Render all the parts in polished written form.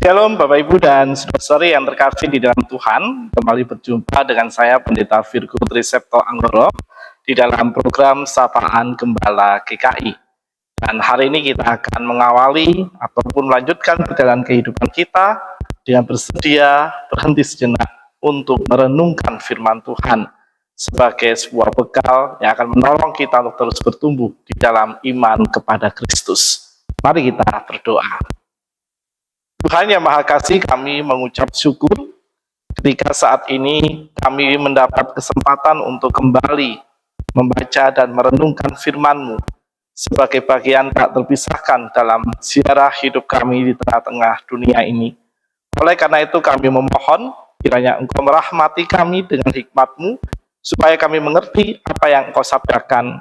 Shalom Bapak Ibu dan saudara-saudari yang terkasih di dalam Tuhan. Kembali berjumpa dengan saya Pendeta Virgo Trisepto Anggoro di dalam program Sapaan Gembala GKI. Dan hari ini kita akan mengawali ataupun melanjutkan perjalanan kehidupan kita dengan bersedia berhenti sejenak untuk merenungkan firman Tuhan sebagai sebuah bekal yang akan menolong kita untuk terus bertumbuh di dalam iman kepada Kristus. Mari kita berdoa. Tuhan yang Maha Kasih, kami mengucap syukur ketika saat ini kami mendapat kesempatan untuk kembali membaca dan merenungkan firman-Mu sebagai bagian tak terpisahkan dalam ziarah hidup kami di tengah-tengah dunia ini. Oleh karena itu kami memohon kiranya Engkau merahmati kami dengan hikmat-Mu supaya kami mengerti apa yang Engkau sabdakan,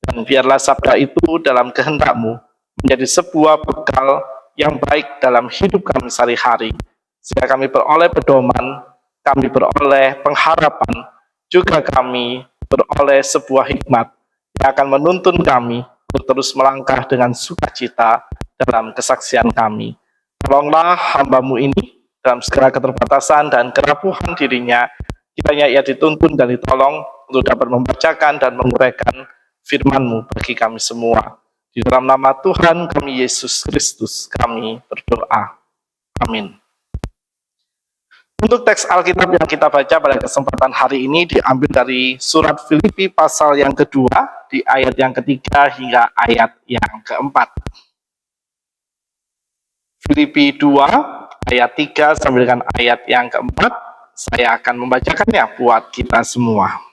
dan biarlah sabda itu dalam kehendak-Mu menjadi sebuah bekal yang baik dalam hidup kami sehari-hari, sehingga kami beroleh pedoman, kami beroleh pengharapan, juga kami beroleh sebuah hikmat yang akan menuntun kami untuk terus melangkah dengan sukacita dalam kesaksian kami. Tolonglah hamba-Mu ini dalam segala keterbatasan dan kerapuhan dirinya, kiranya ia dituntun dan ditolong untuk dapat membacakan dan menguraikan firman-Mu bagi kami semua. Di dalam nama Tuhan kami Yesus Kristus kami berdoa. Amin. Untuk teks Alkitab yang kita baca pada kesempatan hari ini diambil dari surat Filipi pasal yang kedua, di ayat yang ketiga hingga ayat yang keempat. Filipi 2 ayat 3 sampai dengan ayat yang keempat, saya akan membacakannya buat kita semua.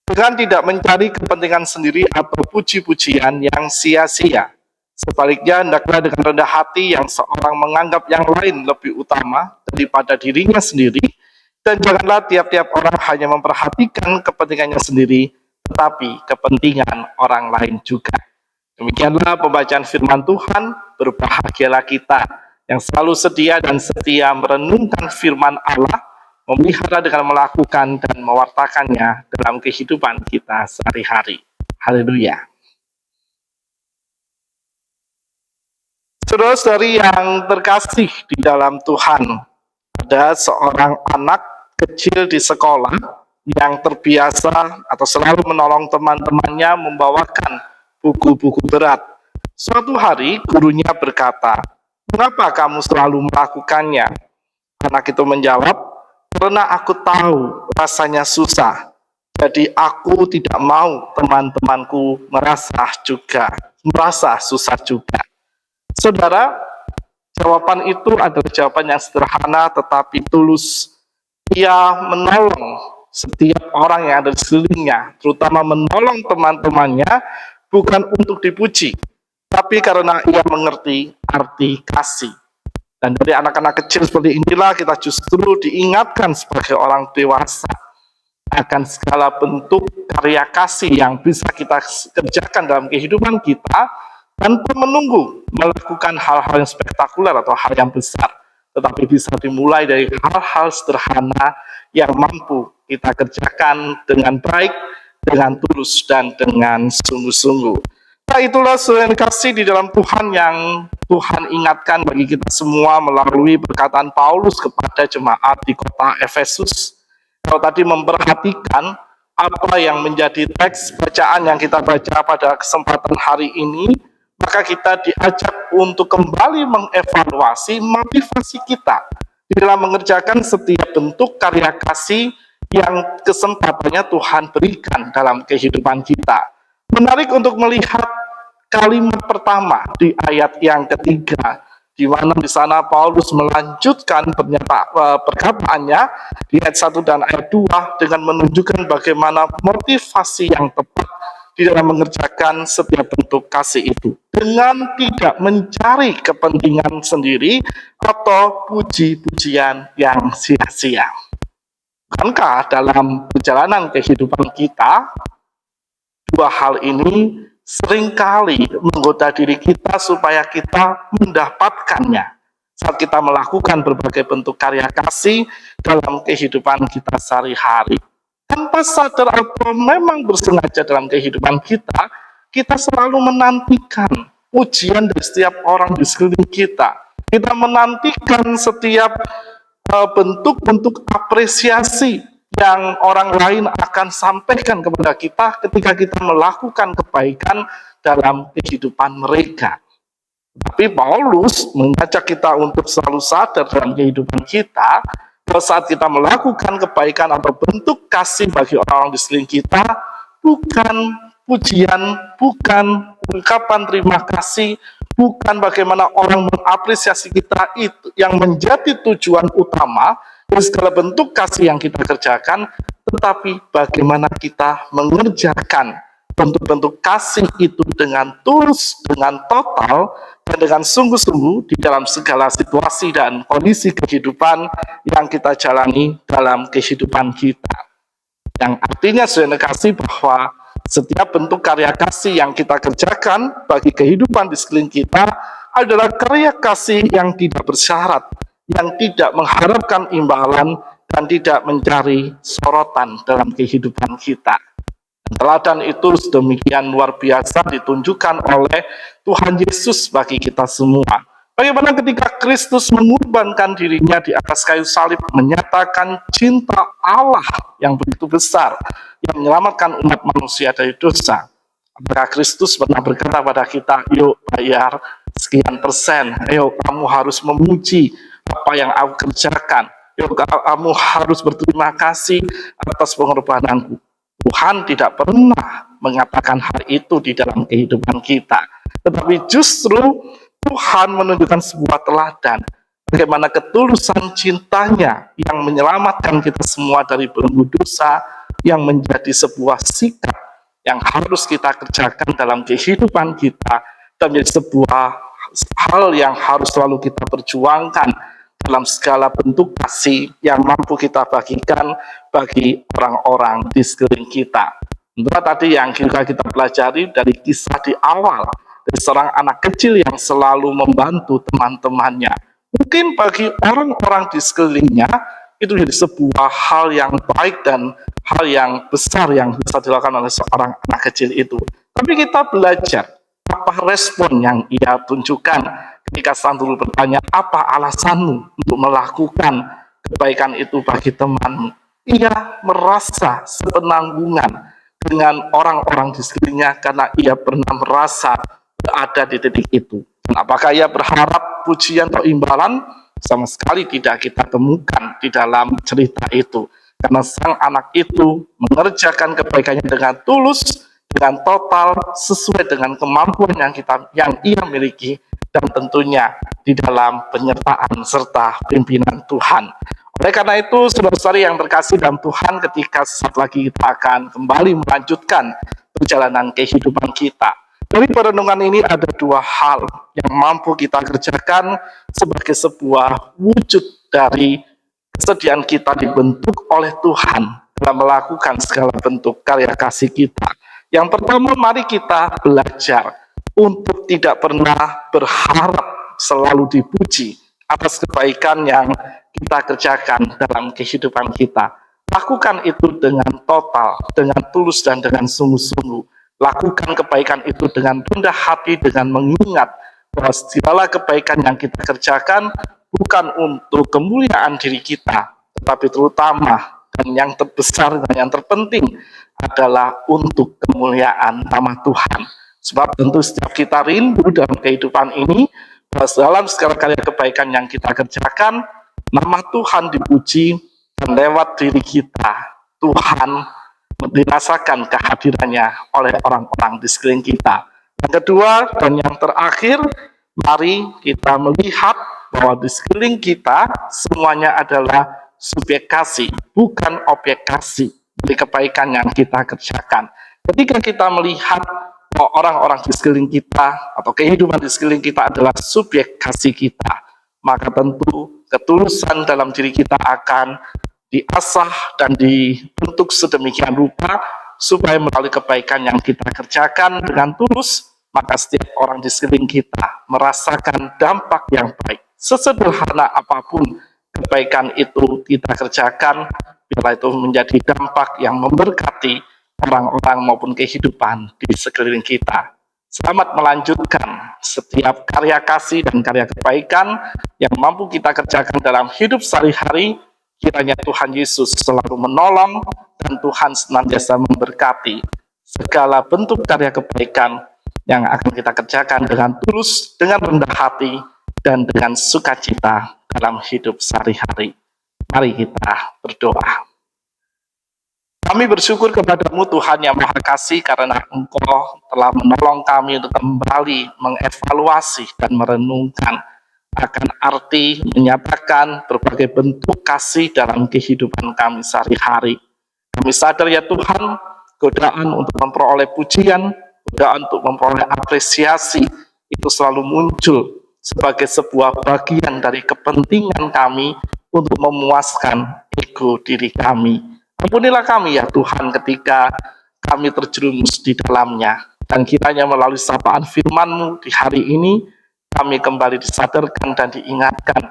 Dengan tidak mencari kepentingan sendiri atau puji-pujian yang sia-sia. Sebaliknya, hendaklah dengan rendah hati yang seorang menganggap yang lain lebih utama daripada dirinya sendiri, dan janganlah tiap-tiap orang hanya memperhatikan kepentingannya sendiri, tetapi kepentingan orang lain juga. Demikianlah pembacaan firman Tuhan. Berbahagialah kita yang selalu sedia dan setia merenungkan firman Allah, memelihara dengan melakukan dan mewartakannya dalam kehidupan kita sehari-hari. Haleluya. Saudara-saudari yang terkasih di dalam Tuhan, ada seorang anak kecil di sekolah yang terbiasa atau selalu menolong teman-temannya membawakan buku-buku berat. Suatu hari gurunya berkata, "Mengapa kamu selalu melakukannya?" Anak itu menjawab, "Karena aku tahu rasanya susah, jadi aku tidak mau teman-temanku merasa susah juga." Saudara, jawaban itu adalah jawaban yang sederhana tetapi tulus. Ia menolong setiap orang yang ada di sekelilingnya, terutama menolong teman-temannya bukan untuk dipuji, tapi karena ia mengerti arti kasih. Dan dari anak-anak kecil seperti inilah kita justru diingatkan sebagai orang dewasa akan segala bentuk karya kasih yang bisa kita kerjakan dalam kehidupan kita tanpa menunggu melakukan hal-hal yang spektakuler atau hal yang besar, tetapi bisa dimulai dari hal-hal sederhana yang mampu kita kerjakan dengan baik, dengan tulus, dan dengan sungguh-sungguh. Nah, itulah saudara kasih di dalam Tuhan yang Tuhan ingatkan bagi kita semua melalui perkataan Paulus kepada jemaat di kota Efesus. Kalau tadi memperhatikan apa yang menjadi teks bacaan yang kita baca pada kesempatan hari ini, maka kita diajak untuk kembali mengevaluasi motivasi kita di dalam mengerjakan setiap bentuk karya kasih yang kesempatannya Tuhan berikan dalam kehidupan kita. Menarik untuk melihat kalimat pertama di ayat yang ketiga, di mana di sana Paulus melanjutkan perkataannya di ayat 1 dan ayat 2 dengan menunjukkan bagaimana motivasi yang tepat di dalam mengerjakan setiap bentuk kasih itu, dengan tidak mencari kepentingan sendiri atau puji-pujian yang sia-sia. Bukankah dalam perjalanan kehidupan kita, dua hal ini seringkali menggoda diri kita supaya kita mendapatkannya saat kita melakukan berbagai bentuk karya kasih dalam kehidupan kita sehari-hari. Tanpa sadar atau memang bersengaja dalam kehidupan kita selalu menantikan pujian dari setiap orang di sekeliling kita. Kita menantikan setiap bentuk-bentuk apresiasi yang orang lain akan sampaikan kepada kita ketika kita melakukan kebaikan dalam kehidupan mereka. Tapi Paulus mengajak kita untuk selalu sadar dalam kehidupan kita, bahwa saat kita melakukan kebaikan atau bentuk kasih bagi orang-orang di sekeliling kita, bukan pujian, bukan ungkapan terima kasih, bukan bagaimana orang mengapresiasi kita itu yang menjadi tujuan utama dari segala bentuk kasih yang kita kerjakan, tetapi bagaimana kita mengerjakan bentuk-bentuk kasih itu dengan tulus, dengan total, dan dengan sungguh-sungguh di dalam segala situasi dan kondisi kehidupan yang kita jalani dalam kehidupan kita. Yang artinya saudara kasih bahwa setiap bentuk karya kasih yang kita kerjakan bagi kehidupan di sekeliling kita adalah karya kasih yang tidak bersyarat, yang tidak mengharapkan imbalan dan tidak mencari sorotan dalam kehidupan kita. Teladan itu sedemikian luar biasa ditunjukkan oleh Tuhan Yesus bagi kita semua. Bagaimana ketika Kristus mengorbankan dirinya di atas kayu salib, menyatakan cinta Allah yang begitu besar, yang menyelamatkan umat manusia dari dosa. Apakah Kristus pernah berkata pada kita, yuk bayar sekian persen, ayo kamu harus memuji apa yang aku kerjakan, yuk kamu harus berterima kasih atas pengorbananku. Tuhan tidak pernah mengatakan hal itu di dalam kehidupan kita. Tetapi justru Tuhan menunjukkan sebuah teladan. Bagaimana ketulusan cintanya yang menyelamatkan kita semua dari belenggu dosa, yang menjadi sebuah sikap yang harus kita kerjakan dalam kehidupan kita, dan menjadi sebuah hal yang harus selalu kita perjuangkan dalam segala bentuk kasih yang mampu kita bagikan bagi orang-orang di sekeliling kita. Tentunya tadi yang juga kita pelajari dari kisah di awal, dari seorang anak kecil yang selalu membantu teman-temannya. Mungkin bagi orang-orang di sekelilingnya, itu jadi sebuah hal yang baik dan hal yang besar yang bisa dilakukan oleh seorang anak kecil itu. Tapi kita belajar, apa respon yang ia tunjukkan ketika sang guru bertanya, apa alasanmu untuk melakukan kebaikan itu bagi temanmu? Ia merasa sepenanggungan dengan orang-orang di sekelilingnya karena ia pernah merasa berada di titik itu. Dan apakah ia berharap pujian atau imbalan? Sama sekali tidak kita temukan di dalam cerita itu. Karena sang anak itu mengerjakan kebaikannya dengan tulus, dengan total, sesuai dengan kemampuan yang ia miliki, dan tentunya di dalam penyertaan serta pimpinan Tuhan. Oleh karena itu, saudara-saudari yang terkasih dalam Tuhan, ketika sesaat lagi kita akan kembali melanjutkan perjalanan kehidupan kita. Dari perenungan ini ada dua hal yang mampu kita kerjakan sebagai sebuah wujud dari kesediaan kita dibentuk oleh Tuhan dalam melakukan segala bentuk karya kasih kita. Yang pertama, mari kita belajar untuk tidak pernah berharap selalu dipuji atas kebaikan yang kita kerjakan dalam kehidupan kita. Lakukan itu dengan total, dengan tulus dan dengan sungguh-sungguh. Lakukan kebaikan itu dengan rendah hati, dengan mengingat bahwa segala kebaikan yang kita kerjakan bukan untuk kemuliaan diri kita, tetapi terutama dan yang terbesar dan yang terpenting adalah untuk kemuliaan nama Tuhan. Sebab tentu setiap kita rindu dalam kehidupan ini, bahwa dalam segala karya kebaikan yang kita kerjakan, nama Tuhan dipuji, dan lewat diri kita, Tuhan dirasakan kehadirannya oleh orang-orang di sekeliling kita. Yang kedua dan yang terakhir, mari kita melihat bahwa di sekeliling kita semuanya adalah subjek kasih, bukan objek kasih dari kebaikan yang kita kerjakan. Ketika kita melihat bahwa orang-orang di sekeliling kita atau kehidupan di sekeliling kita adalah subjek kasih kita, maka tentu ketulusan dalam diri kita akan diasah dan dibentuk sedemikian rupa supaya melalui kebaikan yang kita kerjakan dengan tulus, maka setiap orang di sekeliling kita merasakan dampak yang baik. Sesederhana apapun kebaikan itu kita kerjakan, bila itu menjadi dampak yang memberkati orang-orang maupun kehidupan di sekeliling kita. Selamat melanjutkan setiap karya kasih dan karya kebaikan yang mampu kita kerjakan dalam hidup sehari-hari. Kiranya Tuhan Yesus selalu menolong dan Tuhan senantiasa memberkati segala bentuk karya kebaikan yang akan kita kerjakan dengan tulus, dengan rendah hati, dan dengan sukacita dalam hidup sehari-hari. Mari kita berdoa. Kami bersyukur kepadamu Tuhan yang Maha Kasih karena Engkau telah menolong kami untuk kembali mengevaluasi dan merenungkan akan arti menyatakan berbagai bentuk kasih dalam kehidupan kami sehari-hari. Kami sadar ya Tuhan, godaan untuk memperoleh pujian, godaan untuk memperoleh apresiasi itu selalu muncul sebagai sebuah bagian dari kepentingan kami untuk memuaskan ego diri kami. Ampunilah kami ya Tuhan ketika kami terjerumus di dalamnya. Dan kiranya melalui sapaan firman-Mu di hari ini, kami kembali disadarkan dan diingatkan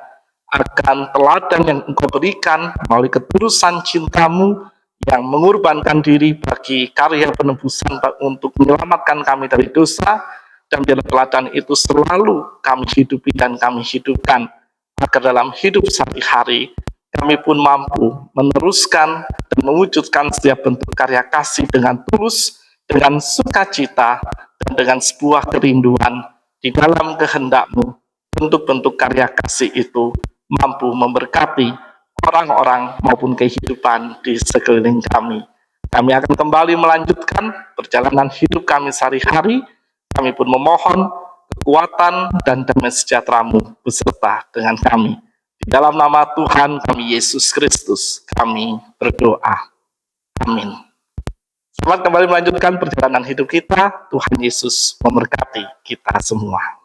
akan teladan yang Engkau berikan melalui ketulusan cinta-Mu yang mengorbankan diri bagi karya penebusan untuk menyelamatkan kami dari dosa, dan biar teladan itu selalu kami hidupi dan kami hidupkan, agar dalam hidup sehari-hari kami pun mampu meneruskan dan mewujudkan setiap bentuk karya kasih dengan tulus, dengan sukacita, dan dengan sebuah kerinduan di dalam kehendak-Mu. Bentuk-bentuk karya kasih itu mampu memberkati orang-orang maupun kehidupan di sekeliling kami. Kami akan kembali melanjutkan perjalanan hidup kami sehari-hari. Kami pun memohon kekuatan dan damai sejahtera-Mu beserta dengan kami. Di dalam nama Tuhan kami Yesus Kristus, kami berdoa. Amin. Selamat kembali melanjutkan perjalanan hidup kita. Tuhan Yesus memberkati kita semua.